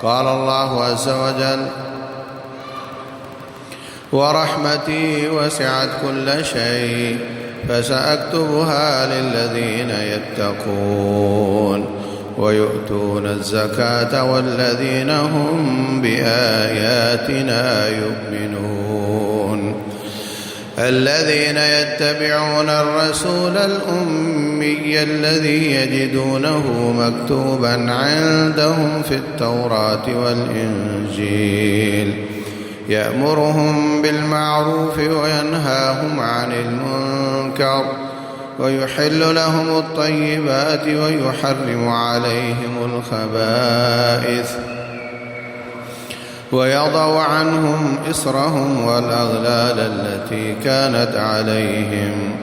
قال الله عز وجل: ورحمتي وسعت كل شيء فسأكتبها للذين يتقون ويؤتون الزكاة والذين هم بآياتنا يؤمنون الذين يتبعون الرسول الأمي الذي يجدونه مكتوبا عندهم في التوراة والإنجيل يأمرهم بالمعروف وينهاهم عن المنكر ويحل لهم الطيبات ويحرم عليهم الخبائث ويضع عنهم إصرهم والأغلال التي كانت عليهم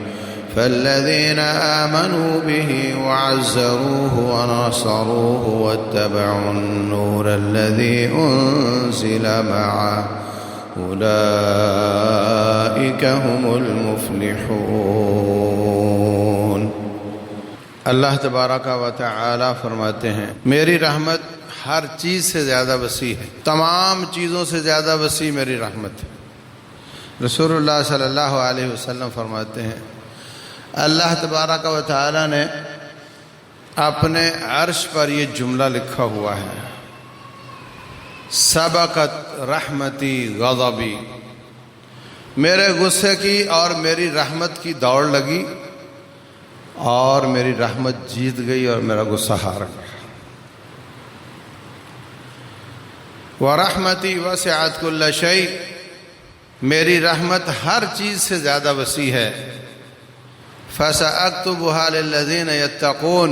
فالذين آمنوا به وعزروه ونصروه واتبعوا النور الذي أنزل معه أولئك هم المفلحون۔ اللہ تبارک و تعالی فرماتے ہیں میری رحمت ہر چیز سے زیادہ وسیع ہے، تمام چیزوں سے زیادہ وسیع میری رحمت ہے۔ رسول اللہ صلی اللہ علیہ وسلم فرماتے ہیں اللہ تبارک و تعالی نے اپنے عرش پر یہ جملہ لکھا ہوا ہے: سبقت رحمتی غضبی، میرے غصے کی اور میری رحمت کی دوڑ لگی اور میری رحمت جیت گئی اور میرا غصہ ہار گیا۔ وَرَحْمَتِي وَسِعَتْ كُلَّ شَيْءٍ، میری رحمت ہر چیز سے زیادہ وسیع ہے۔ فَسَأَكْتُبُهَا لِلَّذِينَ يَتَّقُونَ،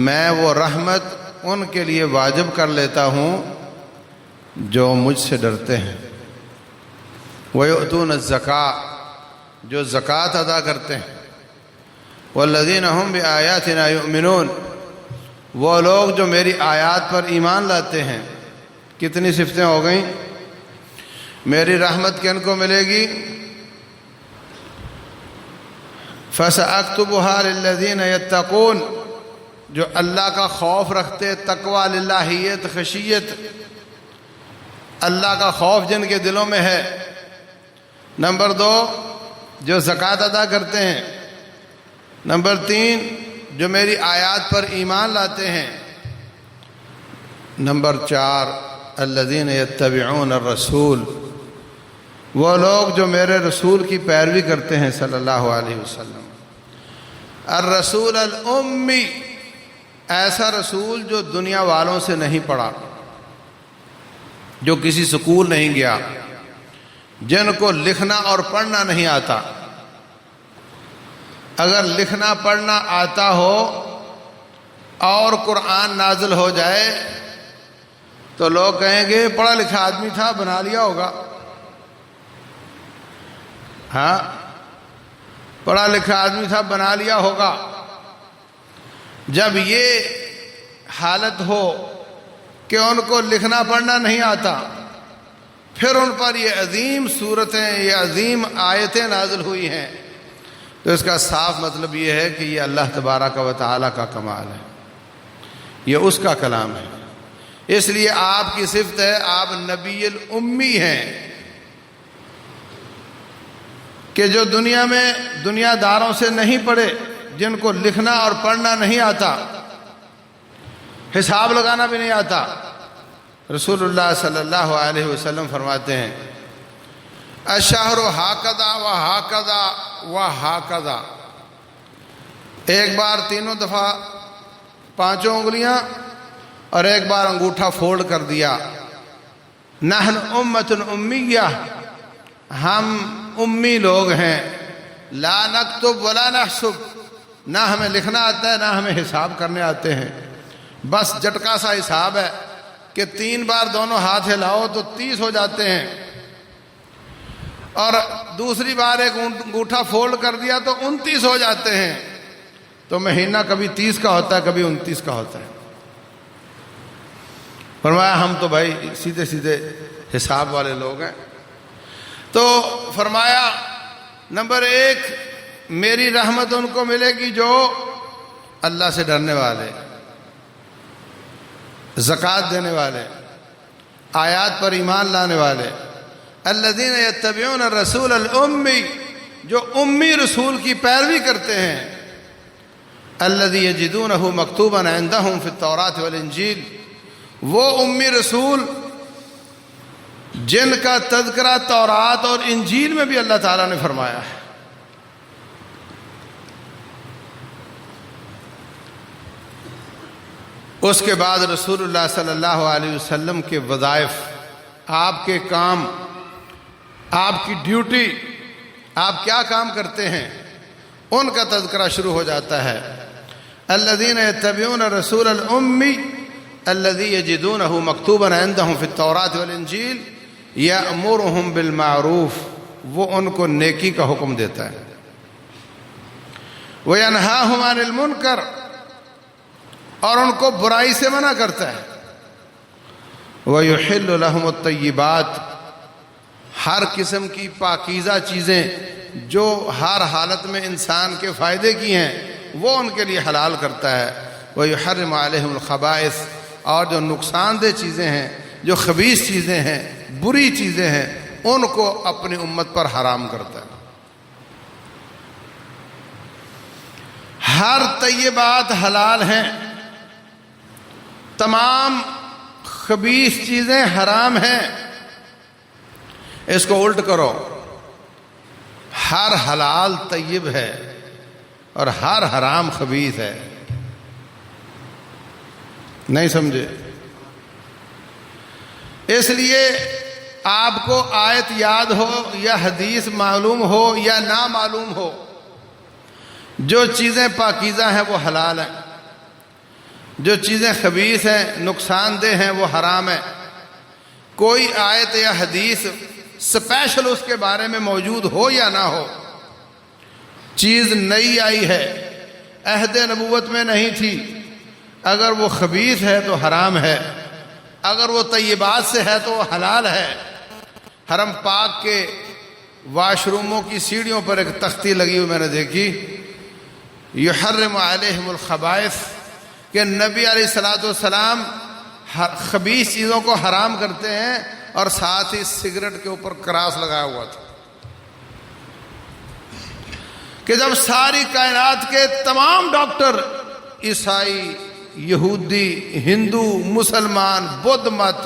میں وہ رحمت ان کے لیے واجب کر لیتا ہوں جو مجھ سے ڈرتے ہیں۔ وَيُؤْتُونَ الزَّكَاةَ، جو زکوٰۃ ادا کرتے ہیں۔ وَالَّذِينَ هُمْ بِآيَاتِنَا يُؤْمِنُونَ، وہ لوگ جو میری آیات پر ایمان لاتے ہیں۔ کتنی صفتیں ہو گئیں؟ میری رحمت کن کو ملے گی؟ فَسَأَكْتُبُهَا لِلَّذِينَ يَتَّقُونَ، جو اللہ کا خوف رکھتے، تقوی، للہیت، خشیت، اللہ کا خوف جن کے دلوں میں ہے۔ نمبر 2، جو زکوٰۃ ادا کرتے ہیں۔ نمبر 3، جو میری آیات پر ایمان لاتے ہیں۔ نمبر 4، الذین یتبعون الرسول، وہ لوگ جو میرے رسول کی پیروی کرتے ہیں صلی اللہ علیہ وسلم۔ الرسول الامی، ایسا رسول جو دنیا والوں سے نہیں پڑھا، جو کسی سکول نہیں گیا، جن کو لکھنا اور پڑھنا نہیں آتا۔ اگر لکھنا پڑھنا آتا ہو اور قرآن نازل ہو جائے تو لوگ کہیں گے پڑھا لکھا آدمی تھا، بنا لیا ہوگا۔ ہاں، پڑھا لکھا آدمی تھا، بنا لیا ہوگا۔ جب یہ حالت ہو کہ ان کو لکھنا پڑھنا نہیں آتا، پھر ان پر یہ عظیم صورتیں، یہ عظیم آیتیں نازل ہوئی ہیں، تو اس کا صاف مطلب یہ ہے کہ یہ اللہ تبارک و تعالی کا کمال ہے، یہ اس کا کلام ہے۔ اس لیے آپ کی صفت ہے آپ نبی الامی ہیں، کہ جو دنیا میں دنیا داروں سے نہیں پڑھے، جن کو لکھنا اور پڑھنا نہیں آتا، حساب لگانا بھی نہیں آتا۔ رسول اللہ صلی اللہ علیہ وسلم فرماتے ہیں الشہر ہاکذا و ہاکذا و ہاکذا، ایک بار تینوں دفعہ 5 انگلیاں اور ایک بار انگوٹھا فولڈ کر دیا۔ نحن امت امیہ، ہم امی لوگ ہیں۔ لا نکتب ولا نحسب، نہ ہمیں لکھنا آتا ہے نہ ہمیں حساب کرنے آتے ہیں، بس جٹکا سا حساب ہے کہ 3 بار دونوں ہاتھ ہلاؤ تو 30 ہو جاتے ہیں، اور دوسری بار ایک انگوٹھا فولڈ کر دیا تو 29 ہو جاتے ہیں۔ تو مہینہ کبھی 30 کا ہوتا ہے، کبھی 29 کا ہوتا ہے۔ فرمایا ہم تو بھائی سیدھے سیدھے حساب والے لوگ ہیں۔ تو فرمایا نمبر 1، میری رحمت ان کو ملے گی جو اللہ سے ڈرنے والے۔ زکوٰۃ دینے والے، آیات پر ایمان لانے والے، الذین یتبعون الرسول الامی، جو امی رسول کی پیروی کرتے ہیں، الذی یجدونہ مکتوبا عندہم فی التوراۃ والانجیل، وہ امی رسول جن کا تذکرہ تورات اور انجیل میں بھی اللہ تعالیٰ نے فرمایا ہے۔ اس کے بعد رسول اللہ صلی اللہ علیہ وسلم کے وظائف، آپ کے کام، آپ کی ڈیوٹی، آپ کیا کام کرتے ہیں، ان کا تذکرہ شروع ہو جاتا ہے۔ الذین یتبعون الرسول الامی الذی یجدونہ مکتوبا عندہم فی التوراۃ والانجیل یأمرہم بالمعروف، وہ ان کو نیکی کا حکم دیتا ہے، وینہاہم عن المنکر، اور ان کو برائی سے منع کرتا ہے، وَيُحِلُّ لَهُمُ الطَّيِّبَاتِ، ہر قسم کی پاکیزہ چیزیں جو ہر حالت میں انسان کے فائدے کی ہیں وہ ان کے لیے حلال کرتا ہے، وَيُحَرِّمُ عَلَيْهِمُ الْخَبَائِثَ، اور جو نقصان دہ چیزیں ہیں، جو خبیث چیزیں ہیں، بری چیزیں ہیں، ان کو اپنی امت پر حرام کرتا ہے۔ ہر طیبات حلال ہیں، تمام خبیث چیزیں حرام ہیں۔ اس کو الٹ کرو، ہر حلال طیب ہے اور ہر حرام خبیث ہے۔ نہیں سمجھے؟ اس لیے آپ کو آیت یاد ہو یا حدیث معلوم ہو یا نہ معلوم ہو، جو چیزیں پاکیزہ ہیں وہ حلال ہیں، جو چیزیں خبیث ہیں، نقصان دہ ہیں، وہ حرام ہیں۔ کوئی آیت یا حدیث سپیشل اس کے بارے میں موجود ہو یا نہ ہو، چیز نئی آئی ہے، عہد نبوت میں نہیں تھی، اگر وہ خبیث ہے تو حرام ہے، اگر وہ طیبات سے ہے تو وہ حلال ہے۔ حرم پاک کے واش روموں کی سیڑھیوں پر ایک تختی لگی ہوئی میں نے دیکھی، یحرم علیہم الخبائث، کہ نبی علیہ الصلوۃ والسلام خبیث چیزوں کو حرام کرتے ہیں، اور ساتھ ہی سگریٹ کے اوپر کراس لگایا ہوا تھا کہ جب ساری کائنات کے تمام ڈاکٹر، عیسائی، یہودی، ہندو، مسلمان، بدھ مت،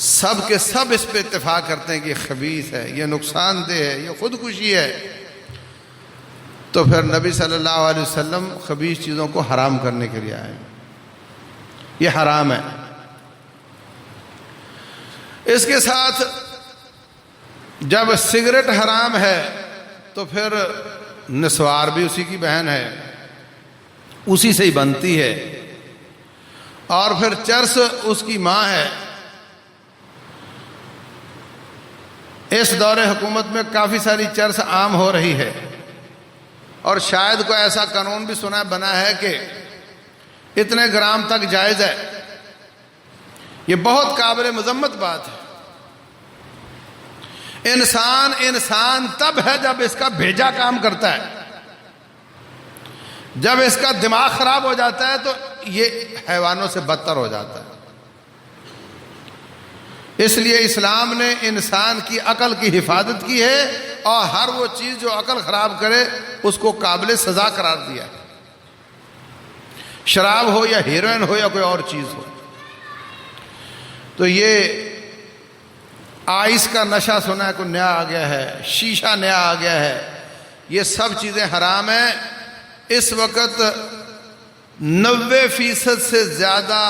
سب کے سب اس پہ اتفاق کرتے ہیں کہ یہ خبیث ہے، یہ نقصان دہ ہے، یہ خودکشی ہے، تو پھر نبی صلی اللہ علیہ وسلم خبیث چیزوں کو حرام کرنے کے لیے آئے۔ یہ حرام ہے۔ اس کے ساتھ جب سگریٹ حرام ہے تو پھر نسوار بھی اسی کی بہن ہے، اسی سے ہی بنتی ہے، اور پھر چرس اس کی ماں ہے۔ اس دور حکومت میں کافی ساری چرس عام ہو رہی ہے، اور شاید کوئی ایسا قانون بھی بنا ہے کہ اتنے گرام تک جائز ہے۔ یہ بہت قابل مذمت بات ہے۔ انسان تب ہے جب اس کا بھیجا کام کرتا ہے، جب اس کا دماغ خراب ہو جاتا ہے تو یہ حیوانوں سے بدتر ہو جاتا ہے۔ اس لیے اسلام نے انسان کی عقل کی حفاظت کی ہے، اور ہر وہ چیز جو عقل خراب کرے اس کو قابل سزا قرار دیا ہے، شراب ہو یا ہیروئن ہو یا کوئی اور چیز ہو۔ تو یہ آئس کا نشہ سنا ہے، کوئی نیا آ گیا ہے، شیشہ نیا آ گیا ہے، یہ سب چیزیں حرام ہیں۔ اس وقت 90% سے زیادہ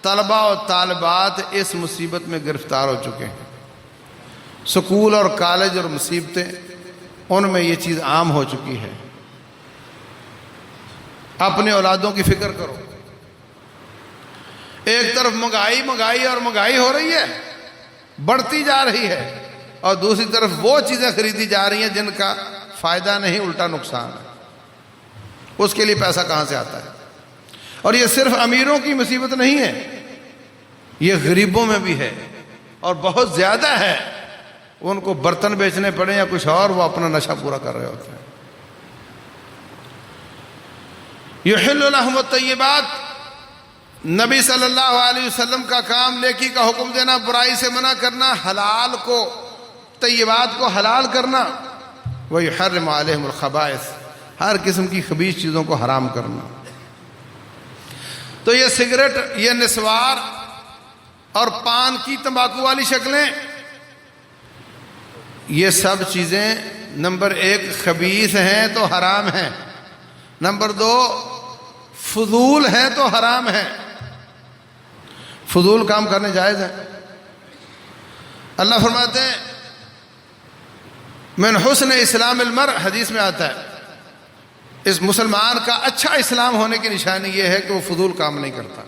طلبہ اور طالبات اس مصیبت میں گرفتار ہو چکے ہیں۔ سکول اور کالج اور مصیبتیں، ان میں یہ چیز عام ہو چکی ہے۔ اپنے اولادوں کی فکر کرو۔ ایک طرف مہنگائی اور مہنگائی ہو رہی ہے، بڑھتی جا رہی ہے، اور دوسری طرف وہ چیزیں خریدی جا رہی ہیں جن کا فائدہ نہیں، الٹا نقصان ہے۔ اس کے لیے پیسہ کہاں سے آتا ہے؟ اور یہ صرف امیروں کی مصیبت نہیں ہے، یہ غریبوں میں بھی ہے، اور بہت زیادہ ہے۔ ان کو برتن بیچنے پڑے یا کچھ اور، وہ اپنا نشہ پورا کر رہے ہوتے ہیں۔ یحل لہم الطیبات، نبی صلی اللہ علیہ وسلم کا کام نیکی کا حکم دینا، برائی سے منع کرنا، حلال کو، طیبات کو حلال کرنا، وَيُحَرِّمُ عَلَيْهِمُ الْخَبَائِثَ، ہر قسم کی خبیث چیزوں کو حرام کرنا۔ تو یہ سگریٹ، یہ نسوار اور پان کی تمباکو والی شکلیں، یہ سب چیزیں نمبر 1 خبیث ہیں تو حرام ہیں، نمبر 2 فضول ہیں تو حرام ہیں۔ فضول کام کرنے جائز ہیں۔ اللہ فرماتے ہیں من حسن اسلام المرء، حدیث میں آتا ہے اس مسلمان کا اچھا اسلام ہونے کی نشانی یہ ہے کہ وہ فضول کام نہیں کرتا۔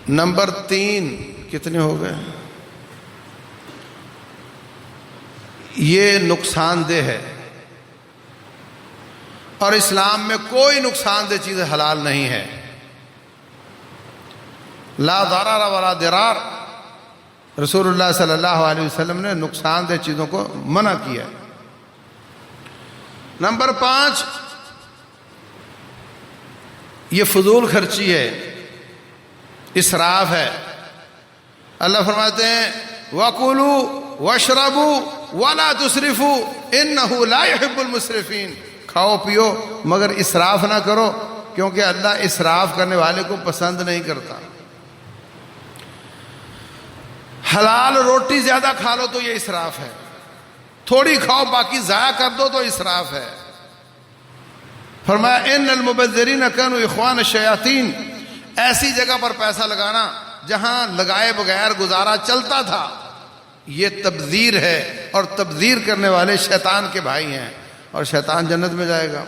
نمبر 3 کتنے ہو گئے؟ یہ نقصان دہ ہے، اور اسلام میں کوئی نقصان دہ چیز حلال نہیں ہے۔ لا ضرر ولا ضرار، رسول اللہ صلی اللہ علیہ وسلم نے نقصان دہ چیزوں کو منع کیا۔ نمبر 5 یہ فضول خرچی ہے، اسراف ہے۔ اللہ فرماتے ہیں وَكُلُوا وَاشْرَبُوا وَلَا تُسْرِفُوا إِنَّهُ لَا يُحِبُّ الْمُسْرِفِينَ، کھاؤ پیو مگر اسراف نہ کرو، کیونکہ اللہ اسراف کرنے والے کو پسند نہیں کرتا۔ حلال روٹی زیادہ کھا لو تو یہ اسراف ہے، تھوڑی کھاؤ باقی ضائع کر دو تو اسراف ہے۔ فرمایا ان المبذرین کانوا اخوان الشیاطین، ایسی جگہ پر پیسہ لگانا جہاں لگائے بغیر گزارا چلتا تھا، یہ تبذیر ہے، اور تبذیر کرنے والے شیطان کے بھائی ہیں، اور شیطان جنت میں جائے گا۔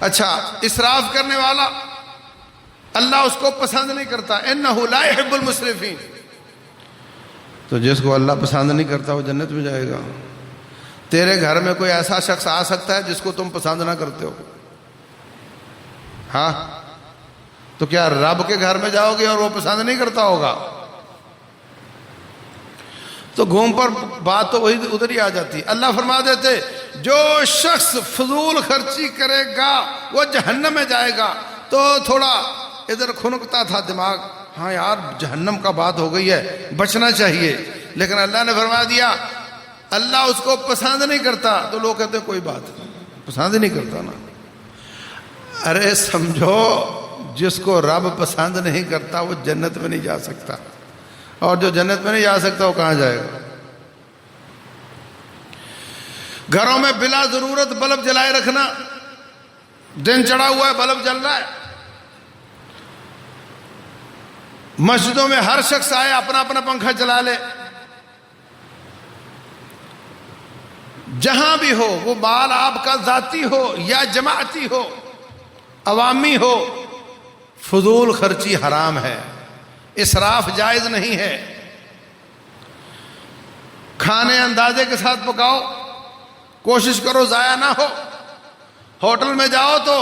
اچھا، اسراف کرنے والا اللہ اس کو پسند نہیں کرتا، انہ لا يحب المسرفین، تو جس کو اللہ پسند نہیں کرتا وہ جنت میں جائے گا۔ تیرے گھر میں کوئی ایسا شخص آ سکتا ہے جس کو تم پسند نہ کرتے ہو؟ ہاں، تو کیا رب کے گھر میں جاؤ گے اور وہ پسند نہیں کرتا ہوگا؟ تو گھوم پر بات تو وہی ادھر ہی آ جاتی۔ اللہ فرما دیتے جو شخص فضول خرچی کرے گا وہ جہنم میں جائے گا۔ تو تھوڑا ادھر کھنکتا تھا دماغ، ہاں یار جہنم کا بات ہو گئی ہے، بچنا چاہیے، لیکن اللہ نے فرما دیا اللہ اس کو پسند نہیں کرتا۔ تو لوگ کہتے ہیں کوئی بات نہیں، پسند نہیں کرتا نا۔ ارے سمجھو، جس کو رب پسند نہیں کرتا وہ جنت میں نہیں جا سکتا، اور جو جنت میں نہیں جا سکتا وہ کہاں جائے گا؟ گھروں میں بلا ضرورت بلب جلائے رکھنا، دن چڑھا ہوا ہے بلب جل رہا ہے، مسجدوں میں ہر شخص آئے اپنا اپنا پنکھا چلا لے، جہاں بھی ہو، وہ مال آپ کا ذاتی ہو یا جماعتی ہو، عوامی ہو، فضول خرچی حرام ہے، اسراف جائز نہیں ہے۔ کھانے اندازے کے ساتھ پکاؤ، کوشش کرو ضائع نہ ہو۔ ہوٹل میں جاؤ تو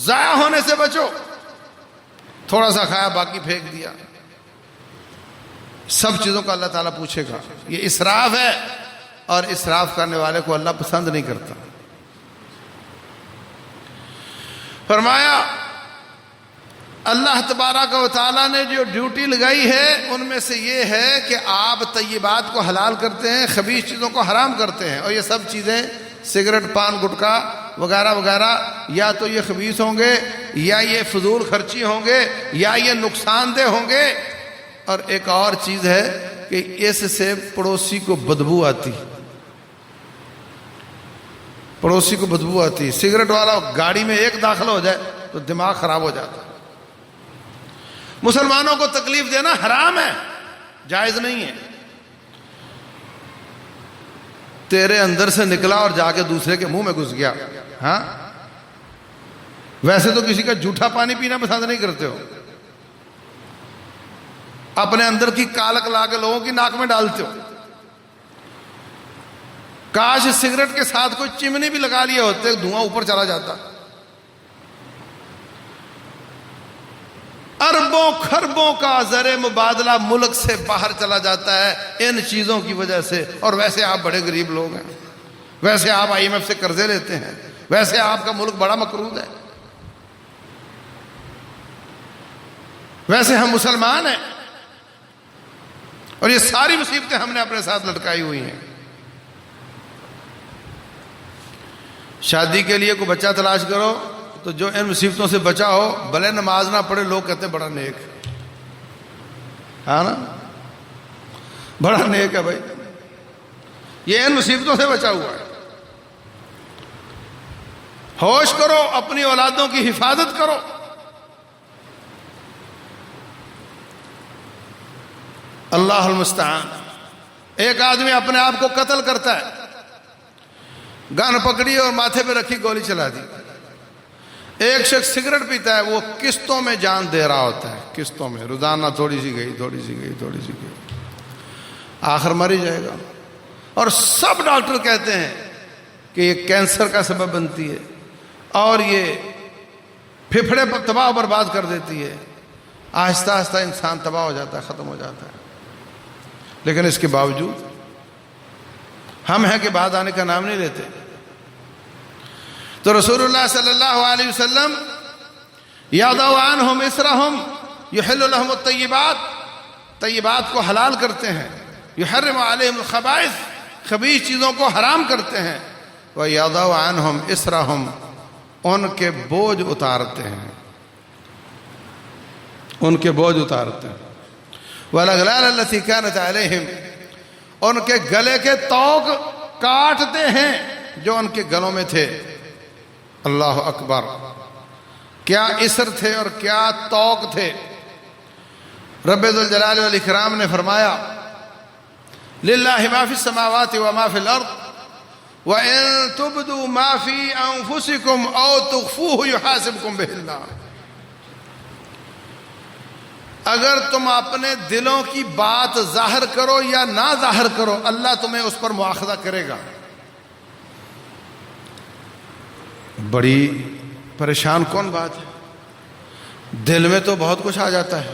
ضائع ہونے سے بچو، تھوڑا سا کھایا باقی پھینک دیا۔ سب چیزوں کا اللہ تعالیٰ پوچھے گا، یہ اسراف ہے، اور اسراف کرنے والے کو اللہ پسند نہیں کرتا۔ فرمایا اللہ تبارک و تعالیٰ نے جو ڈیوٹی لگائی ہے ان میں سے یہ ہے کہ آپ طیبات کو حلال کرتے ہیں، خبیث چیزوں کو حرام کرتے ہیں، اور یہ سب چیزیں سگریٹ، پان، گٹکا وغیرہ وغیرہ، یا تو یہ خبیث ہوں گے، یا یہ فضول خرچی ہوں گے، یا یہ نقصان دہ ہوں گے۔ اور ایک اور چیز ہے کہ اس سے پڑوسی کو بدبو آتی، پڑوسی کو بدبو آتی۔ سگریٹ والا گاڑی میں ایک داخل ہو جائے تو دماغ خراب ہو جاتا۔ مسلمانوں کو تکلیف دینا حرام ہے، جائز نہیں ہے۔ تیرے اندر سے نکلا اور جا کے دوسرے کے منہ میں گھس گیا۔ ہاں، ویسے تو کسی کا جھوٹا پانی پینا پسند نہیں کرتے ہو، اپنے اندر کی کالک لا کے لوگوں کی ناک میں ڈالتے ہو۔ کاش سگریٹ کے ساتھ کوئی چمنی بھی لگا لیے ہوتے، دھواں اوپر چلا جاتا۔ اربوں خربوں کا زر مبادلہ ملک سے باہر چلا جاتا ہے ان چیزوں کی وجہ سے، اور ویسے آپ بڑے غریب لوگ ہیں، ویسے آپ IMF سے قرضے لیتے ہیں، ویسے آپ کا ملک بڑا مقروض ہے، ویسے ہم مسلمان ہیں، اور یہ ساری مصیبتیں ہم نے اپنے ساتھ لٹکائی ہوئی ہیں۔ شادی کے لیے کوئی بچہ تلاش کرو تو جو ان مصیبتوں سے بچا ہو، بھلے نماز نہ پڑھے، لوگ کہتے ہیں بڑا نیک ہے، ہاں نا، بڑا نیک ہے بھائی، یہ ان مصیبتوں سے بچا ہوا ہے۔ ہوش کرو، اپنی اولادوں کی حفاظت کرو۔ اللہ المستعان۔ ایک آدمی اپنے آپ کو قتل کرتا ہے، گن پکڑی اور ماتھے پہ رکھی، گولی چلا دی۔ ایک شخص سگریٹ پیتا ہے، وہ قسطوں میں جان دے رہا ہوتا ہے، قسطوں میں، روزانہ تھوڑی سی گئی، تھوڑی سی گئی، تھوڑی سی گئی، آخر مر ہی جائے گا۔ اور سب ڈاکٹر کہتے ہیں کہ یہ کینسر کا سبب بنتی ہے اور یہ پھپھڑے پر تباہ و برباد کر دیتی ہے۔ آہستہ آہستہ انسان تباہ ہو جاتا ہے، ختم ہو جاتا ہے۔ لیکن اس کے باوجود ہم ہیں کہ بعد آنے کا نام نہیں لیتے۔ تو رسول اللہ صلی اللہ علیہ وسلم یضع عنہم اسرہم یحل لہم الطیبات، طیبات کو حلال کرتے ہیں، یحرم علیہم الخبائث، خبیث چیزوں کو حرام کرتے ہیں، وَيَضَعُ عَنْهُمْ إِسْرَهُمْ، ان کے بوجھ اتارتے ہیں، ان کے بوجھ اتارتے ہیں، وَالْأَغْلَالَ الَّتِي كَانَتْ عَلَيْهِمْ، ان کے گلے کے توق کاٹتے ہیں جو ان کے گلوں میں تھے۔ اللہ اکبر، کیا اسر تھے اور کیا توق تھے۔ رب ذوالجلال والاکرام نے فرمایا للہ ما فی السماوات وما فی الارض وَإِن تُبْدُوا مَا فِي أَنفُسِكُمْ أَوْ تُخْفُوهُ يُحَاسِبْكُمْ بِهِ اللَّهُ، اگر تم اپنے دلوں کی بات ظاہر کرو یا نہ ظاہر کرو، اللہ تمہیں اس پر مواخذہ کرے گا۔ بڑی پریشان کون بات ہے، دل میں تو بہت کچھ آ جاتا ہے۔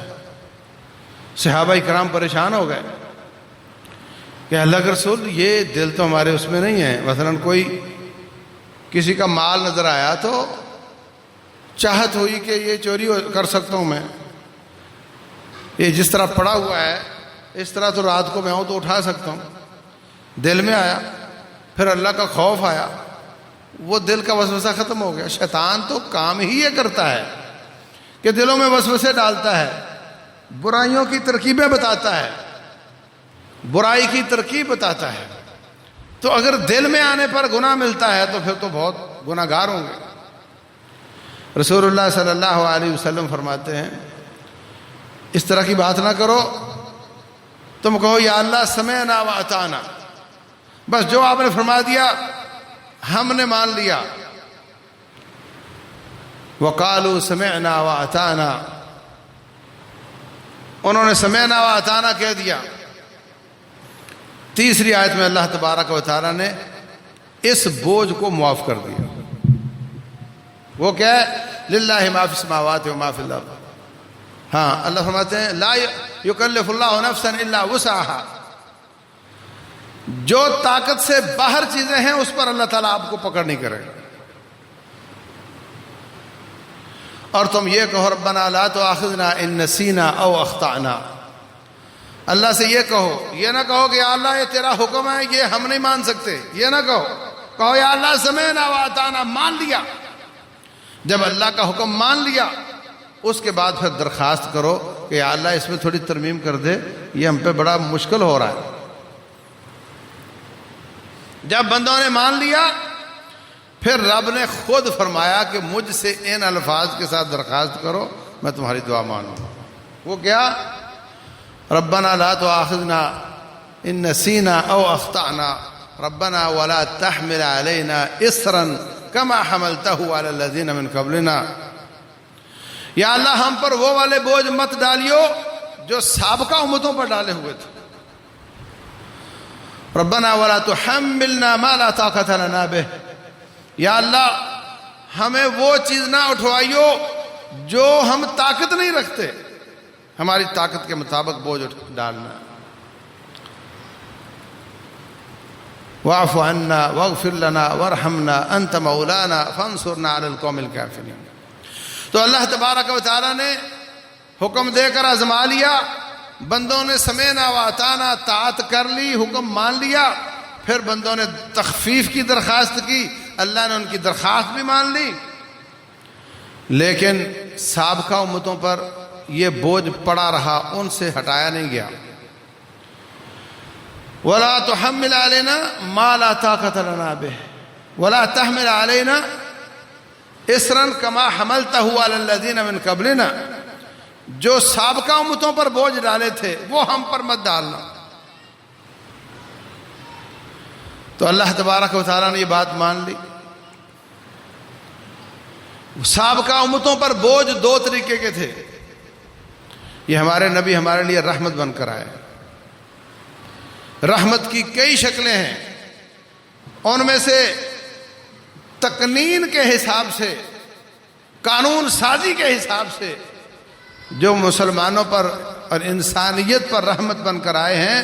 صحابہ کرام پریشان ہو گئے کہ اللہ کے رسول، یہ دل تو ہمارے اس میں نہیں ہے۔ مثلا کوئی کسی کا مال نظر آیا تو چاہت ہوئی کہ یہ چوری کر سکتا ہوں میں، یہ جس طرح پڑا ہوا ہے اس طرح تو رات کو میں ہوں تو اٹھا سکتا ہوں، دل میں آیا۔ پھر اللہ کا خوف آیا، وہ دل کا وسوسہ ختم ہو گیا۔ شیطان تو کام ہی یہ کرتا ہے کہ دلوں میں وسوسے ڈالتا ہے، برائیوں کی ترکیبیں بتاتا ہے، برائی کی ترکیب بتاتا ہے۔ تو اگر دل میں آنے پر گناہ ملتا ہے تو پھر تو بہت گناہ گار ہوں گے۔ رسول اللہ صلی اللہ علیہ وسلم فرماتے ہیں اس طرح کی بات نہ کرو، تم کہو یا اللہ سمعنا و اطعنا، بس جو آپ نے فرما دیا ہم نے مان لیا۔ وقالوا سمعنا و اطعنا، انہوں نے سمعنا و اطعنا کہہ دیا۔ تیسری آیت میں اللہ تبارک و تعالیٰ نے اس بوجھ کو معاف کر دیا۔ وہ کیا ہے؟ للہ ما فی السماوات و ما فی الارض۔ ہاں، اللہ فرماتے ہیں لا یکلف اللہ نفسا الا وسعها، جو طاقت سے باہر چیزیں ہیں اس پر اللہ تعالیٰ آپ کو پکڑ نہیں کرے گا۔ اور تم یہ کہو ربنا لا تؤاخذنا ان نسینا او اخطأنا، اللہ سے یہ کہو، یہ نہ کہو کہ یا اللہ یہ تیرا حکم ہے یہ ہم نہیں مان سکتے، یہ نہ کہو یا اللہ سمعنا و اطعنا، مان لیا۔ جب اللہ کا حکم مان لیا اس کے بعد پھر درخواست کرو کہ یا اللہ اس میں تھوڑی ترمیم کر دے، یہ ہم پہ بڑا مشکل ہو رہا ہے۔ جب بندوں نے مان لیا پھر رب نے خود فرمایا کہ مجھ سے ان الفاظ کے ساتھ درخواست کرو، میں تمہاری دعا مانوں گا۔ وہ کیا؟ ربنا لا تؤاخذنا ان نسینا او اخطأنا ربنا ولا تحمل علينا اصرا كما حملته على الذين من قبلنا، یا اللہ ہم پر وہ والے بوجھ مت ڈالیو جو سابقہ امتوں پر ڈالے ہوئے تھے۔ ربنا ولا تحملنا ما لا طاقة لنا به، یا اللہ ہمیں وہ چیز نہ اٹھوائیو جو ہم طاقت نہیں رکھتے، ہماری طاقت کے مطابق بوجھ ڈالنا۔ واعف عنا واغفر لنا وارحمنا انت مولانا فانصرنا علی القوم الکافرین۔ تو اللہ تبارک و تعالیٰ نے حکم دے کر آزما لیا، بندوں نے سمعنا و اطعنا طاعت کر لی، حکم مان لیا، پھر بندوں نے تخفیف کی درخواست کی، اللہ نے ان کی درخواست بھی مان لی، لیکن سابقہ امتوں پر یہ بوجھ پڑا رہا، ان سے ہٹایا نہیں گیا۔ وَلَا تُحَمِّلْ عَلَيْنَا مَا لَا طَاقَةَ لَنَا بِهِ وَلَا تَحْمِلْ عَلَيْنَا إِصْرًا كَمَا حَمَلْتَهُ عَلَى الَّذِينَ مِنْ قَبْلِنَا، جو سابقہ امتوں پر بوجھ ڈالے تھے وہ ہم پر مت ڈالنا۔ تو اللہ تبارک و تعالیٰ نے یہ بات مان لی۔ سابقہ امتوں پر بوجھ دو طریقے کے تھے، یہ ہمارے نبی ہمارے لیے رحمت بن کر آئے۔ رحمت کی کئی شکلیں ہیں، ان میں سے تقنین کے حساب سے، قانون سازی کے حساب سے جو مسلمانوں پر اور انسانیت پر رحمت بن کر آئے ہیں،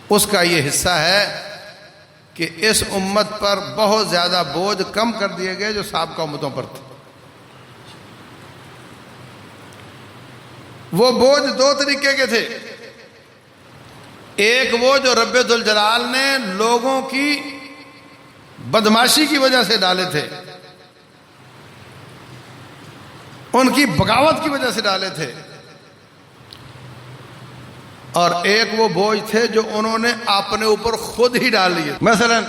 اس کا یہ حصہ ہے کہ اس امت پر بہت زیادہ بوجھ کم کر دیے گئے جو سابقہ امتوں پر تھے۔ وہ بوجھ دو طریقے کے تھے، ایک وہ جو رب ذوالجلال نے لوگوں کی بدماشی کی وجہ سے ڈالے تھے، ان کی بغاوت کی وجہ سے ڈالے تھے، اور ایک وہ بوجھ تھے جو انہوں نے اپنے اوپر خود ہی ڈال لیے۔ مثلا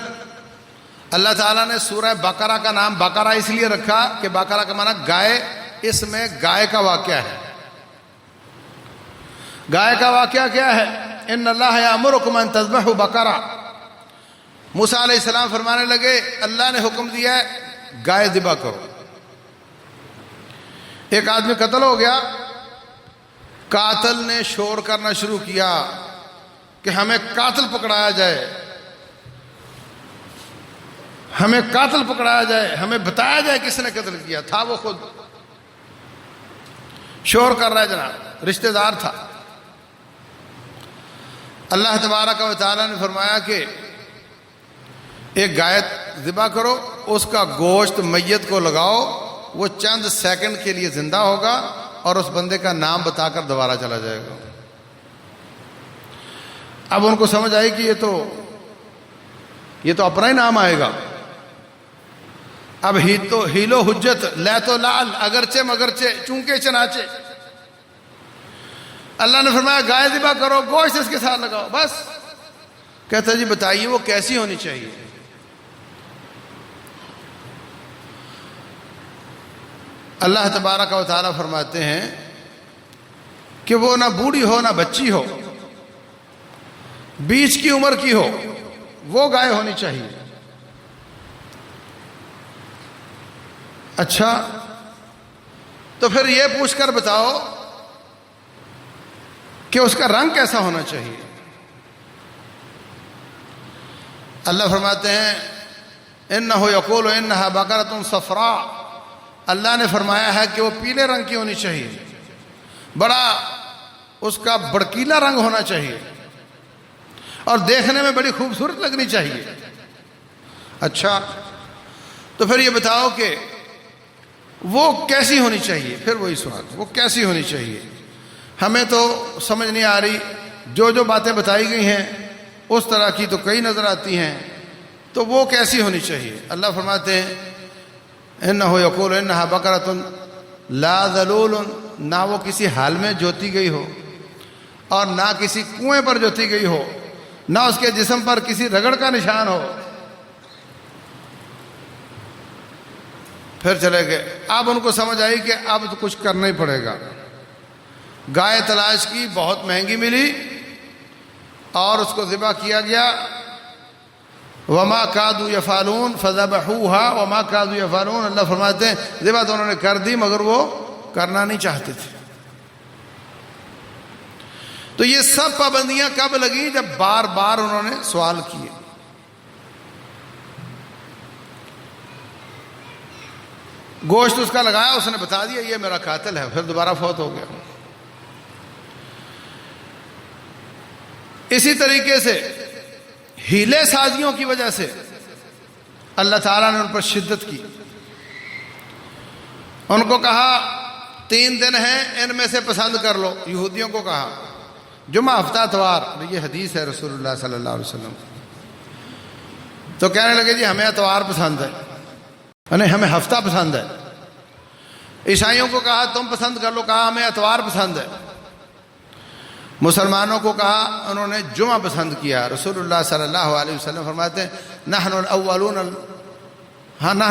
اللہ تعالیٰ نے سورہ بقرہ کا نام بقرہ اس لیے رکھا کہ بقرہ کا معنی گائے، اس میں گائے کا واقعہ ہے۔ گائے کا واقعہ کیا ہے؟ ان اللہ یامرکم ان تذبحوا بقرہ۔ موسیٰ علیہ السلام فرمانے لگے اللہ نے حکم دیا ہے گائے ذبح کرو۔ ایک آدمی قتل ہو گیا، قاتل نے شور کرنا شروع کیا کہ ہمیں قاتل پکڑایا جائے، ہمیں قاتل پکڑایا جائے، ہمیں بتایا جائے کس نے قتل کیا۔ تھا وہ خود، شور کر رہا ہے جناب، رشتہ دار تھا۔ اللہ تبارک و تعالیٰ نے فرمایا کہ ایک گائے ذبح کرو، اس کا گوشت میت کو لگاؤ، وہ چند سیکنڈ کے لیے زندہ ہوگا اور اس بندے کا نام بتا کر دوبارہ چلا جائے گا۔ اب ان کو سمجھ آئی کہ یہ تو اپنا ہی نام آئے گا۔ اب ہیل و حجت، لیت و لعل، اگرچہ مگرچہ، چونکہ چنانچہ۔ اللہ نے فرمایا گائے ذبح کرو، گوشت اس کے ساتھ لگاؤ، بس۔ کہتا جی بتائیے وہ کیسی ہونی چاہیے؟ اللہ تبارک و تعالیٰ فرماتے ہیں کہ وہ نہ بوڑھی ہو نہ بچی ہو، بیچ کی عمر کی ہو، وہ گائے ہونی چاہیے۔ اچھا تو پھر یہ پوچھ کر بتاؤ کہ اس کا رنگ کیسا ہونا چاہیے؟ اللہ فرماتے ہیں انہ یقول انہا بقرۃ صفراء، اللہ نے فرمایا ہے کہ وہ پیلے رنگ کی ہونی چاہیے، بڑا اس کا بڑکیلا رنگ ہونا چاہیے اور دیکھنے میں بڑی خوبصورت لگنی چاہیے۔ اچھا تو پھر یہ بتاؤ کہ وہ کیسی ہونی چاہیے؟ پھر وہی سوال، وہ کیسی ہونی چاہیے؟ ہمیں تو سمجھ نہیں آ رہی، جو باتیں بتائی گئی ہیں اس طرح کی تو کئی نظر آتی ہیں، تو وہ کیسی ہونی چاہیے؟ اللہ فرماتے ہیں انہ یقول انہا بقرۃ لا ذلول، نہ وہ کسی حال میں جوتی گئی ہو اور نہ کسی کنویں پر جوتی گئی ہو، نہ اس کے جسم پر کسی رگڑ کا نشان ہو۔ پھر چلے گئے۔ اب ان کو سمجھ آئی کہ اب تو کچھ کرنا ہی پڑے گا۔ گائے تلاش کی، بہت مہنگی ملی اور اس کو ذبح کیا گیا۔ وما کادوا یفعلون فذبحوها وما کادوا یفعلون، اللہ فرماتے ہیں ذبح تو انہوں نے کر دی مگر وہ کرنا نہیں چاہتے تھے۔ تو یہ سب پابندیاں کب لگیں؟ جب بار بار انہوں نے سوال کیے۔ گوشت اس کا لگایا، اس نے بتا دیا یہ میرا قاتل ہے، پھر دوبارہ فوت ہو گیا۔ اسی طریقے سے ہیلے سازیوں کی وجہ سے اللہ تعالیٰ نے ان پر شدت کی. ان کو کہا 3 دن ہیں ان میں سے پسند کر لو. یہودیوں کو کہا جمعہ ہفتہ اتوار. یہ حدیث ہے رسول اللہ صلی اللہ علیہ وسلم. تو کہنے لگے جی ہمیں اتوار پسند ہے, یعنی ہمیں ہفتہ پسند ہے. عیسائیوں کو کہا تم پسند کر لو, کہا ہمیں اتوار پسند ہے. مسلمانوں کو کہا, انہوں نے جمعہ پسند کیا. رسول اللہ صلی اللہ علیہ وسلم فرماتے ہیں نحن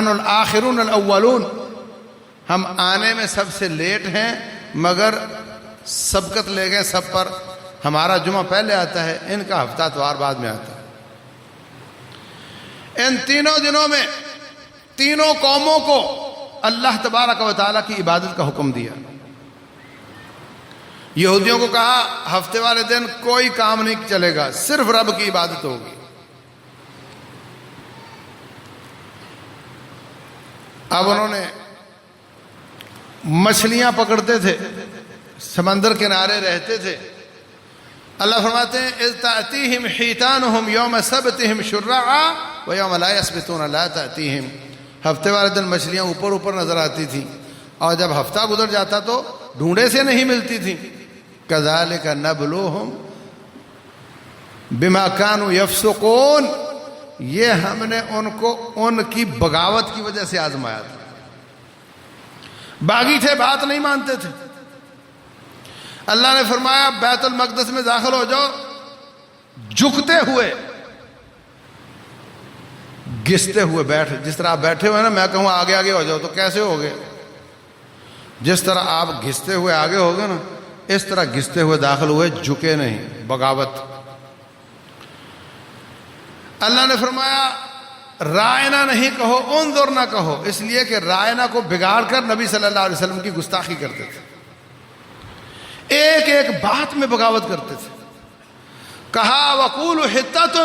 الآخرون الاولون, ہم آنے میں سب سے لیٹ ہیں مگر سبقت لے گئے سب پر. ہمارا جمعہ پہلے آتا ہے, ان کا ہفتہ اتوار بعد میں آتا ہے. ان تینوں دنوں میں تینوں قوموں کو اللہ تبارک و تعالیٰ کی عبادت کا حکم دیا. یہودیوں کو کہا ہفتے والے دن کوئی کام نہیں چلے گا, صرف رب کی عبادت ہوگی. اب انہوں نے مچھلیاں پکڑتے تھے, سمندر کنارے رہتے تھے. اللہ فرماتے ہیں اذ تأتیہم حیتانہم یوم سبتہم شرعا ویوم لا یسبتون لا تأتیہم. ہفتے والے دن مچھلیاں اوپر اوپر نظر آتی تھیں, اور جب ہفتہ گزر جاتا تو ڈھونڈے سے نہیں ملتی تھیں. کذالک نبلوہم بما کانوا یفسقون, یہ ہم نے ان کو ان کی بغاوت کی وجہ سے آزمایا تھا. باغی تھے, بات نہیں مانتے تھے. اللہ نے فرمایا بیت المقدس میں داخل ہو جاؤ, جھکتے ہوئے گھستے ہوئے بیٹھ, جس طرح آپ بیٹھے ہوئے نا, میں کہوں آگے آگے ہو جاؤ تو کیسے ہوگے؟ جس طرح آپ گھستے ہوئے آگے ہوگے نا, اس طرح گھستے ہوئے داخل ہوئے, جھکے نہیں. بغاوت. اللہ نے فرمایا رائنا نہیں کہو, انظر نہ کہو, اس لیے کہ رائنا کو بگاڑ کر نبی صلی اللہ علیہ وسلم کی گستاخی کرتے تھے, ایک ایک بات میں بغاوت کرتے تھے. کہا وقولوا حطۃ,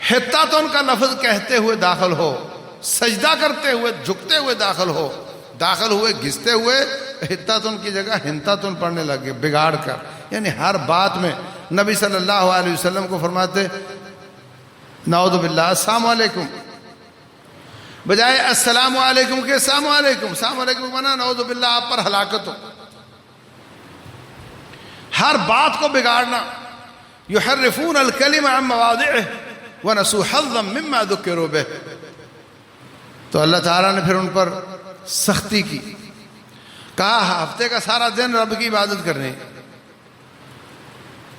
حطۃ کا لفظ کہتے ہوئے داخل ہو, سجدہ کرتے ہوئے جھکتے ہوئے داخل ہو. داخل ہوئے گھستے ہوئے حطۃ کی جگہ حنطۃ پڑھنے لگے, بگاڑ کر. یعنی ہر بات میں نبی صلی اللہ علیہ وسلم کو فرماتے نعوذ باللہ السلام علیکم, بجائے السلام علیکم کے السلام علیکم. السلام علیکم مانا نعوذ باللہ آپ پر ہلاکت ہو. ہر بات کو بگاڑنا. یحرفون الکلم عن مواضعه ونسوا حظا مما ذکروا به. تو اللہ تعالیٰ نے پھر ان پر سختی کی. کہا ہفتے کا سارا دن رب کی عبادت کرنی.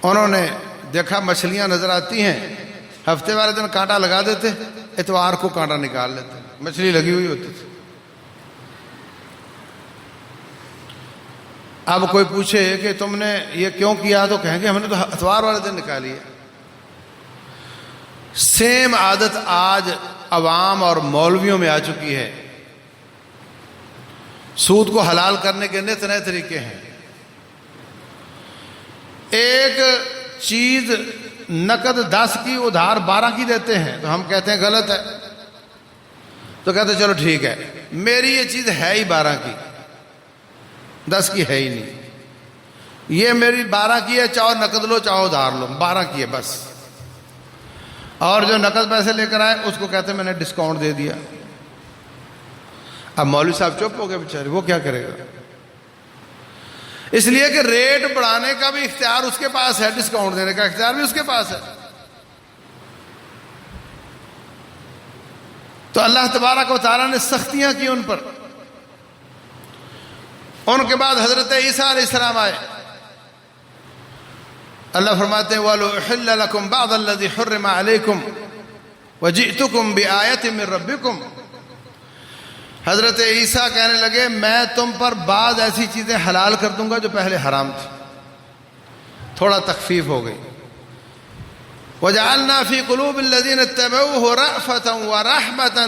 انہوں نے دیکھا مچھلیاں نظر آتی ہیں, ہفتے والے دن کانٹا لگا دیتے, اتوار کو کانٹا نکال لیتے, مچھلی لگی ہوئی ہوتی تھی. اب کوئی پوچھے کہ تم نے یہ کیوں کیا, تو کہیں گے ہم نے تو اتوار والے دن نکالی ہے. سیم عادت آج عوام اور مولویوں میں آ چکی ہے. سود کو حلال کرنے کے نئے نئے طریقے ہیں. ایک چیز نقد 10 کی ادھار 12 کی دیتے ہیں, تو ہم کہتے ہیں غلط ہے. تو کہتے ہیں چلو ٹھیک ہے, میری یہ چیز ہے ہی 12 کی, 10 کی ہے ہی نہیں. یہ میری 12 کی ہے, چاہو نقد لو چاہو ادھار لو, 12 کی ہے بس. اور جو نقد پیسے لے کر آئے اس کو کہتے ہیں میں نے ڈسکاؤنٹ دے دیا. اب مولوی صاحب چپ ہو گئے بیچارے, وہ کیا کرے گا؟ اس لیے کہ ریٹ بڑھانے کا بھی اختیار اس کے پاس ہے, ڈسکاؤنٹ دینے کا اختیار بھی اس کے پاس ہے. تو اللہ تبارک و تعالیٰ نے سختیاں کی ان پر. ان کے بعد حضرت عیسیٰ علیہ السلام آئے. اللہ فرماتے ہیں وَلُأُحِلَّ لَكُمْ بَعْضَ الَّذِي حُرِّمَ عَلَيْكُمْ وَجِئْتُكُمْ بِآيَةٍ مِّن رَبِّكُمْ. حضرت عیسیٰ کہنے لگے میں تم پر بعض ایسی چیزیں حلال کر دوں گا جو پہلے حرام تھی. تھوڑا تخفیف ہو گئی. وَجَعَلْنَا فِي قُلُوبِ الَّذِينَ اتَّبَعُوهُ رَأْفَةً وَرَحْمَةً.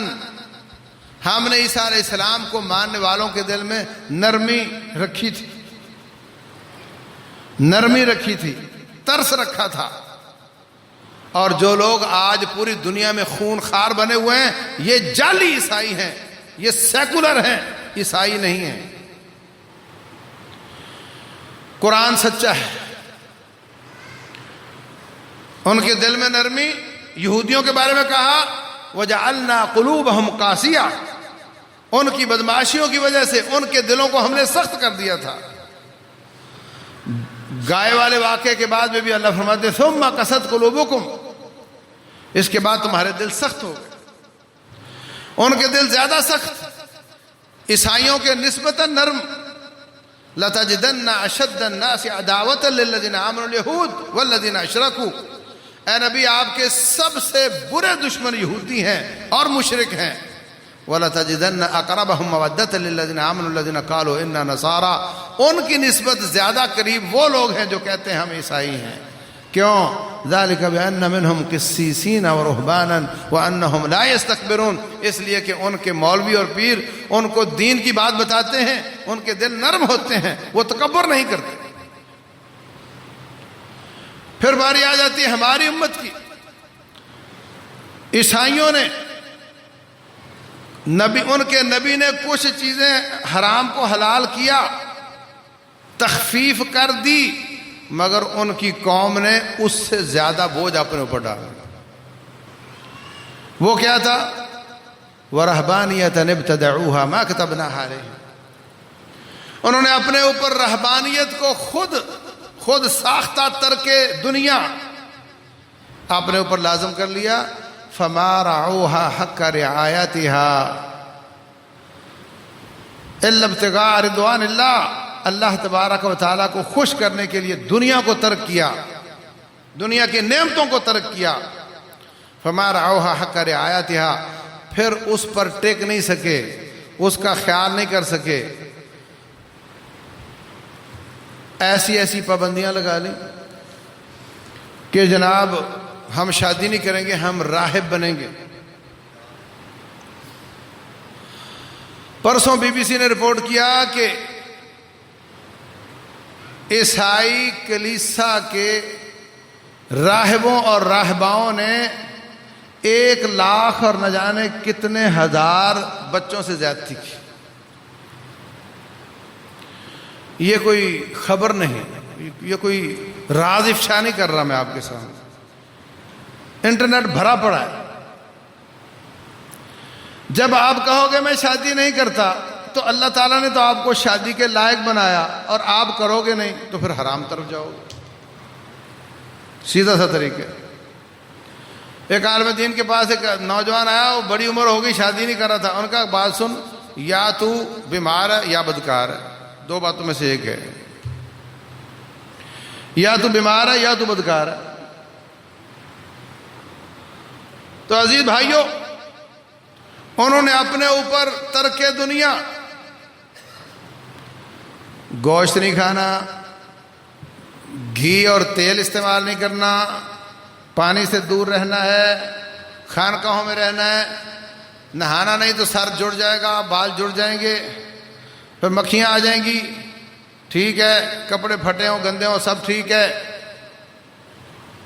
ہم نے عیسیٰ علیہ السلام کو ماننے والوں کے دل میں نرمی رکھی تھی, نرمی رکھی تھی, ترس رکھا تھا. اور جو لوگ آج پوری دنیا میں خون خار بنے ہوئے ہیں یہ جعلی عیسائی ہیں, یہ سیکولر ہیں, عیسائی نہیں ہیں. قرآن سچا ہے. ان کے دل میں نرمی یہودیوں کے بارے میں کہا وَجَعَلْنَا قُلُوبَهُمْ قَاسِيَةً، ان کی بدمعاشیوں کی وجہ سے ان کے دلوں کو ہم نے سخت کر دیا تھا۔ گائے والے واقعے کے بعد میں بھی اللہ فرماتے ثُمَّ قَسَتْ قُلُوبُكُمْ، اس کے بعد تمہارے دل سخت ہو گئے۔ ان کے دل زیادہ سخت، عیسائیوں کے نسبتاً نرم۔ لَتَجِدَنَّ أَشَدَّ النَّاسِ عَدَاوَةً لِلَّذِينَ آمَنُوا الْيَهُودُ وَالَّذِينَ أَشْرَكُوا، اے نبی آپ کے سب سے برے دشمن یہودی ہیں اور مشرک ہیں۔ وَلَتَجِدَنَّ أَقْرَبَهُمْ مَوَدَّةً لِلَّذِينَ آمَنُوا الَّذِينَ قَالُوا إِنَّا نَصَارَىٰ، ان کی نسبت زیادہ قریب وہ لوگ ہیں جو کہتے ہیں ہم عیسائی ہیں۔ کیوں؟ ذَلِكَ بِأَنَّ مِنْهُمْ قِسِّيسِينَ وَرُهْبَانًا وَأَنَّهُمْ لَا يَسْتَكْبِرُونَ، اس لیے کہ ان کے مولوی اور پیر ان کو دین کی بات بتاتے ہیں، ان کے دل نرم ہوتے ہیں، وہ تکبر نہیں کرتے۔ پھر باری آ جاتی ہے ہماری امت کی۔ عیسائیوں نے ان کے نبی نے کچھ چیزیں حرام کو حلال کیا، تخفیف کر دی، مگر ان کی قوم نے اس سے زیادہ بوجھ اپنے اوپر ڈالا۔ وہ کیا تھا؟ وَرَهْبَانِيَةً ابْتَدَعُوهَا مَا كَتَبْنَاهَا عَلَيْهِمْ، انہوں نے اپنے اوپر رہبانیت کو خود ساختہ ترک دنیا اپنے اوپر لازم کر لیا۔ فَمَا رَعُوهَا حَقَّ رِعَایَتِهَا إِلَّا ابْتِغَاءَ رِضْوَانِ اللَّهِ، اللہ تبارک و تعالیٰ کو خوش کرنے کے لیے دنیا کو ترک کیا، دنیا کی نعمتوں کو ترک کیا۔ فَمَا رَعُوهَا حَقَّ رِعَایَتِهَا، پھر اس پر ٹک نہیں سکے، اس کا خیال نہیں کر سکے، ایسی پابندیاں لگا لیں کہ جناب ہم شادی نہیں کریں گے، ہم راہب بنیں گے۔ پرسوں BBC نے رپورٹ کیا کہ عیسائی کلیسا کے راہبوں اور راہباؤں نے 1,00,000 اور نہ جانے کتنے ہزار بچوں سے زیادتی کی۔ یہ کوئی خبر نہیں، یہ کوئی راز افشا نہیں کر رہا میں آپ کے سامنے، انٹرنیٹ بھرا پڑا ہے۔ جب آپ کہو گے میں شادی نہیں کرتا تو اللہ تعالیٰ نے تو آپ کو شادی کے لائق بنایا، اور آپ کرو گے نہیں تو پھر حرام طرف جاؤ گے، سیدھا سا طریقہ۔ ایک عالم دین کے پاس ایک نوجوان آیا، وہ بڑی عمر ہو گئی، شادی نہیں کر رہا تھا۔ ان کا بات سن، یا تو بیمار ہے یا بدکار ہے، دو باتوں میں سے ایک ہے، یا تو بیمار ہے یا تو بدکار ہے۔ تو عزیز بھائیوں، انہوں نے اپنے اوپر ترک دنیا، گوشت نہیں کھانا، گھی اور تیل استعمال نہیں کرنا، پانی سے دور رہنا ہے، خانقاہوں میں رہنا ہے، نہانا نہیں تو سر جڑ جائے گا، بال جڑ جائیں گے، پھر مکھیاں آ جائیں گی، ٹھیک ہے، کپڑے پھٹے ہوں گندے ہوں سب ٹھیک ہے۔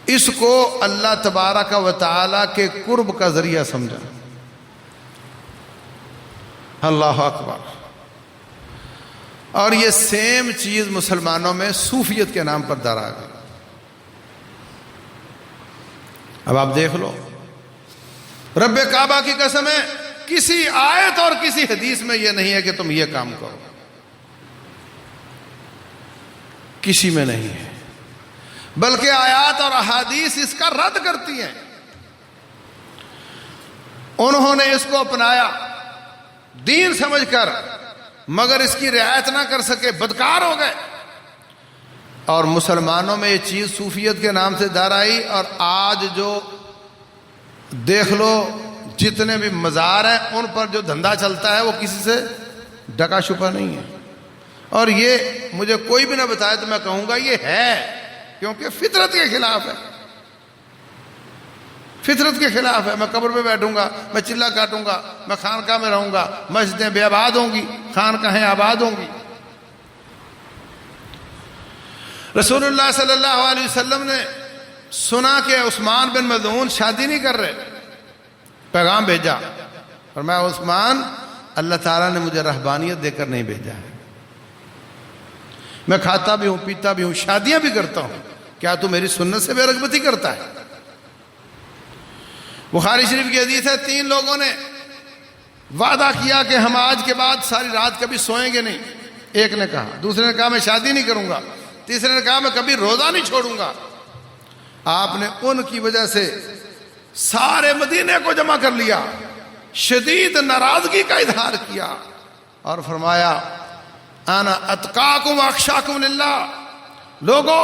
اس کو اللہ تبارک و تعالیٰ کے قرب کا ذریعہ سمجھا۔ اللہ اکبر۔ اور یہ سیم چیز مسلمانوں میں صوفیت کے نام پر دار آ گئی۔ اب آپ دیکھ لو، رب کعبہ کی قسم ہے، کسی آیت اور کسی حدیث میں یہ نہیں ہے کہ تم یہ کام کرو، کسی میں نہیں ہے، بلکہ آیات اور احادیث اس کا رد کرتی ہیں۔ انہوں نے اس کو اپنایا دین سمجھ کر، مگر اس کی رعایت نہ کر سکے، بدکار ہو گئے، اور مسلمانوں میں یہ چیز صوفیت کے نام سے دار آئی۔ اور آج جو دیکھ لو جتنے بھی مزار ہیں ان پر جو دھندا چلتا ہے وہ کسی سے ڈکا چھپا نہیں ہے۔ اور یہ مجھے کوئی بھی نہ بتائے تو میں کہوں گا یہ ہے، کیونکہ فطرت کے خلاف ہے، فطرت کے خلاف ہے۔ میں قبر پہ بیٹھوں گا، میں چلہ کاٹوں گا، میں خانقاہ میں رہوں گا، مسجدیں بے آباد ہوں گی، خانقاہیں آباد ہوں گی۔ رسول اللہ صلی اللہ علیہ وسلم نے سنا کہ عثمان بن مظعون شادی نہیں کر رہے، پیغام بھیجا، اور میں عثمان، اللہ تعالیٰ نے مجھے رہبانیت دے کر نہیں بھیجا ہے، میں کھاتا بھی ہوں، پیتا بھی ہوں، شادیاں بھی کرتا ہوں، کیا تو میری سنت سے بے رغبتی کرتا ہے؟ بخاری شریف کی حدیث ہے، 3 لوگوں نے وعدہ کیا کہ ہم آج کے بعد ساری رات کبھی سوئیں گے نہیں. ایک نے کہا، دوسرے نے کہا میں شادی نہیں کروں گا، تیسرے نے کہا میں کبھی روزہ نہیں چھوڑوں گا. آپ نے ان کی وجہ سے سارے مدینے کو جمع کر لیا، شدید ناراضگی کا اظہار کیا اور فرمایا انا اتقاکم واخشاکم للہ، لوگو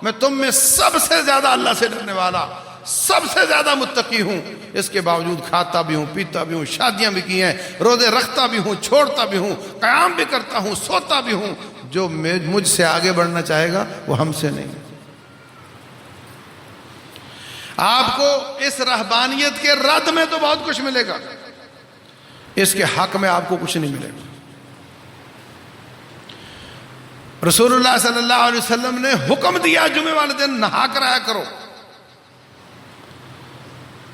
میں تم میں سب سے زیادہ اللہ سے ڈرنے والا، سب سے زیادہ متقی ہوں. اس کے باوجود کھاتا بھی ہوں، پیتا بھی ہوں، شادیاں بھی کی ہیں، روزے رکھتا بھی ہوں، چھوڑتا بھی ہوں، قیام بھی کرتا ہوں، سوتا بھی ہوں. جو مجھ سے آگے بڑھنا چاہے گا وہ ہم سے نہیں. آپ کو اس رہبانیت کے رد میں تو بہت کچھ ملے گا، اس کے حق میں آپ کو کچھ نہیں ملے گا. رسول اللہ صلی اللہ علیہ وسلم نے حکم دیا جمعے والے دن نہا کر آیا کرو.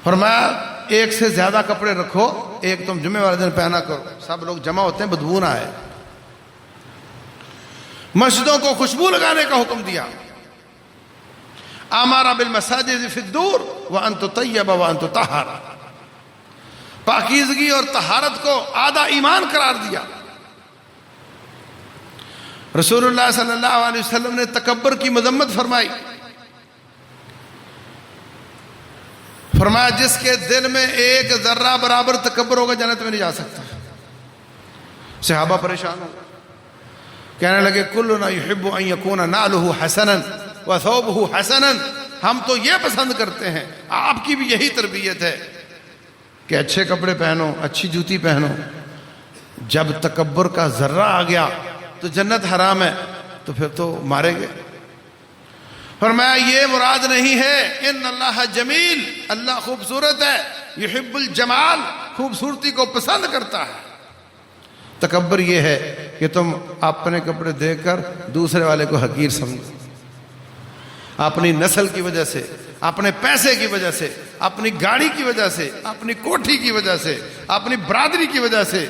فرمایا ایک سے زیادہ کپڑے رکھو، ایک تم جمعے والے دن پہنا کرو. سب لوگ جمع ہوتے ہیں، بدبو نہ آئے. مسجدوں کو خوشبو لگانے کا حکم دیا. امر بالمساجد فی الدور وان تطیب وان تطہر، پاکیزگی اور طہارت کو آدھا ایمان قرار دیا. رسول اللہ صلی اللہ علیہ وسلم نے تکبر کی مذمت فرمائی. فرمایا جس کے دل میں ایک ذرہ برابر تکبر ہوگا جنت میں نہیں جا سکتا. صحابہ پریشان ہو گئے، کہنے لگے کلنا یحب ان یکون نالہ حسنا وثوبہ حسنا، ہم تو یہ پسند کرتے ہیں، آپ کی بھی یہی تربیت ہے کہ اچھے کپڑے پہنو، اچھی جوتی پہنو. جب تکبر کا ذرہ آ گیا تو جنت حرام ہے تو پھر تو مارے گے. فرمایا یہ مراد نہیں ہے، ان اللہ جمیل، اللہ خوبصورت ہے، یحب الجمال، خوبصورتی کو پسند کرتا ہے. تکبر یہ ہے کہ تم اپنے کپڑے دیکھ کر دوسرے والے کو حقیر سمجھو. اپنی نسل کی وجہ سے، اپنے پیسے کی وجہ سے، اپنی گاڑی کی وجہ سے، اپنی کوٹھی کی وجہ سے، اپنی برادری کی وجہ سے،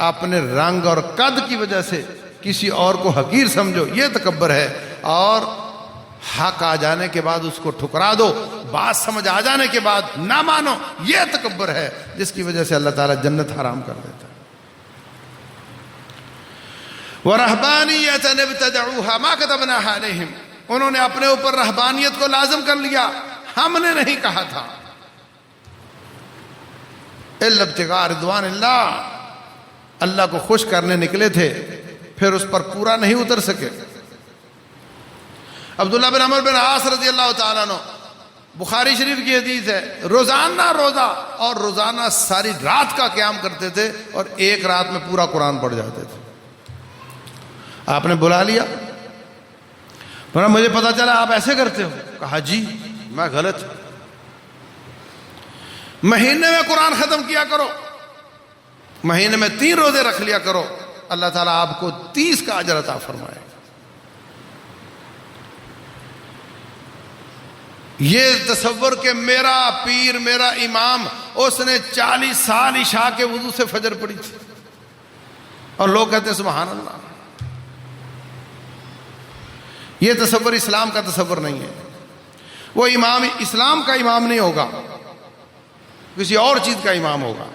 اپنے رنگ اور قد کی وجہ سے کسی اور کو حقیر سمجھو، یہ تکبر ہے. اور حق آ جانے کے بعد اس کو ٹھکرا دو، بات سمجھ آ جانے کے بعد نہ مانو، یہ تکبر ہے جس کی وجہ سے اللہ تعالیٰ جنت حرام کر دیتا ہے. وَرَهْبَانِيَّةً ابْتَدَعُوهَا مَا كَتَبْنَاهَا عَلَيْهِمْ، انہوں نے اپنے اوپر رہبانیت کو لازم کر لیا، ہم نے نہیں کہا تھا. إِلَّا ابْتِغَاءَ رِضْوَانِ اللَّهِ، اللہ کو خوش کرنے نکلے تھے، پھر اس پر پورا نہیں اتر سکے. عبداللہ بن عمر بن عاص رضی اللہ تعالیٰ عنہ، بخاری شریف کی حدیث ہے، روزانہ روزہ اور روزانہ ساری رات کا قیام کرتے تھے اور ایک رات میں پورا قرآن پڑھ جاتے تھے. آپ نے بلا لیا، مجھے پتا چلا آپ ایسے کرتے ہو. کہا جی میں غلط ہوں. مہینے میں قرآن ختم کیا کرو، مہینے میں 3 روزے رکھ لیا کرو، اللہ تعالیٰ آپ کو 30 کا اجر عطا فرمائے. یہ تصور کہ میرا پیر، میرا امام، اس نے 40 سال عشاء کے وضو سے فجر پڑھی تھی اور لوگ کہتے ہیں سبحان اللہ. یہ تصور اسلام کا تصور نہیں ہے. وہ امام اسلام کا امام نہیں ہوگا، کسی اور چیز کا امام ہوگا.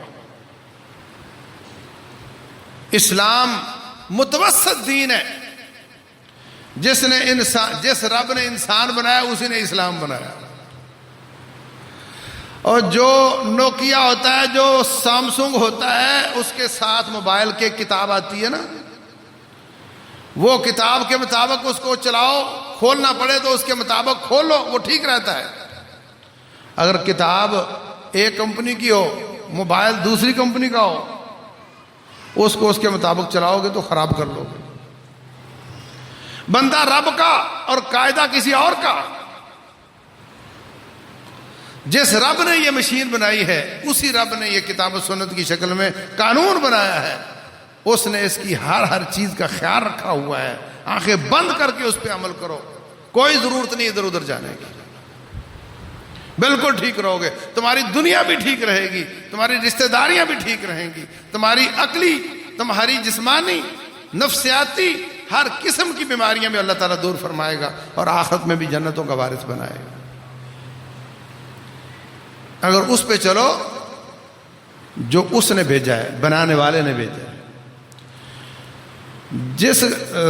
اسلام متوسط دین ہے. جس رب نے انسان بنایا اسی نے اسلام بنایا. اور جو نوکیا ہوتا ہے، جو سامسنگ ہوتا ہے، اس کے ساتھ موبائل کے کتاب آتی ہے نا، وہ کتاب کے مطابق اس کو چلاؤ، کھولنا پڑے تو اس کے مطابق کھولو، وہ ٹھیک رہتا ہے. اگر کتاب ایک کمپنی کی ہو، موبائل دوسری کمپنی کا ہو، اس کو اس کے مطابق چلاؤ گے تو خراب کر لو گے. بندہ رب کا اور قاعدہ کسی اور کا. جس رب نے یہ مشین بنائی ہے اسی رب نے یہ کتاب و سنت کی شکل میں قانون بنایا ہے. اس نے اس کی ہر چیز کا خیال رکھا ہوا ہے. آنکھیں بند کر کے اس پہ عمل کرو، کوئی ضرورت نہیں ادھر ادھر جانے کی. بالکل ٹھیک رہو گے، تمہاری دنیا بھی ٹھیک رہے گی، تمہاری رشتہ داریاں بھی ٹھیک رہیں گی، تمہاری عقلی، تمہاری جسمانی، نفسیاتی، ہر قسم کی بیماریاں بھی اللہ تعالیٰ دور فرمائے گا اور آخرت میں بھی جنتوں کا وارث بنائے گا. اگر اس پہ چلو جو اس نے بھیجا ہے، بنانے والے نے بھیجا ہے. جس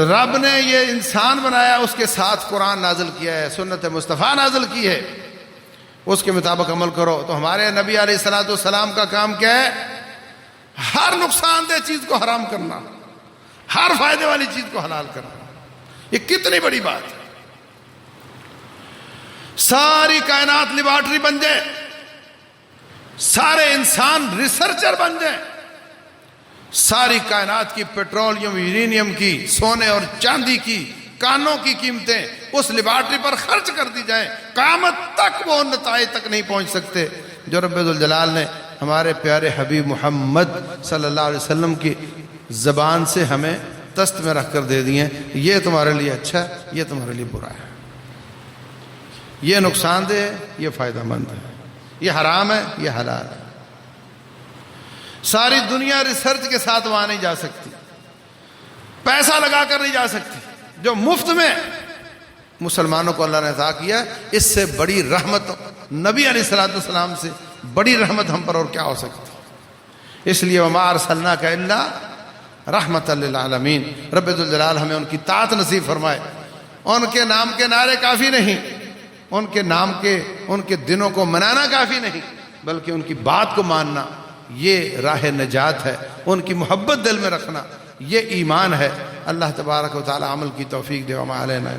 رب نے یہ انسان بنایا اس کے ساتھ قرآن نازل کیا ہے، سنت مصطفیٰ نازل کی ہے، اس کے مطابق عمل کرو. تو ہمارے نبی علیہ الصلوۃ والسلام کا کام کیا ہے؟ ہر نقصان دہ چیز کو حرام کرنا، ہر فائدے والی چیز کو حلال کرنا. یہ کتنی بڑی بات ہے. ساری کائنات لیبارٹری بن جائے، سارے انسان ریسرچر بن جائیں، ساری کائنات کی پیٹرولیم، یورینیم کی، سونے اور چاندی کی، کانوں کی قیمتیں اس لیبارٹری پر خرچ کر دی جائیں، قیامت تک وہ نتائج تک نہیں پہنچ سکتے جو رب ذوالجلال نے ہمارے پیارے حبیب محمد صلی اللہ علیہ وسلم کی زبان سے ہمیں دست میں رکھ کر دے دیے. یہ تمہارے لیے اچھا ہے، یہ تمہارے لیے برا ہے، یہ نقصان دہ ہے، یہ فائدہ مند ہے، یہ حرام ہے، یہ حلال ہے. ساری دنیا ریسرچ کے ساتھ وہاں نہیں جا سکتی، پیسہ لگا کر نہیں جا سکتی. جو مفت میں مسلمانوں کو اللہ نے عطا کیا، اس سے بڑی رحمت نبی علیہ الصلوۃ والسلام سے بڑی رحمت ہم پر اور کیا ہو سکتی. اس لیے وما ارسلناک الا رحمۃ للعالمین. رب ذوالجلال ہمیں ان کی طاعت نصیب فرمائے. ان کے نام کے نعرے کافی نہیں، ان کے نام کے، ان کے دنوں کو منانا کافی نہیں، بلکہ ان کی بات کو ماننا یہ راہ نجات ہے. ان کی محبت دل میں رکھنا یہ ایمان ہے. اللہ تبارک و تعالی عمل کی توفیق دے. وما علینا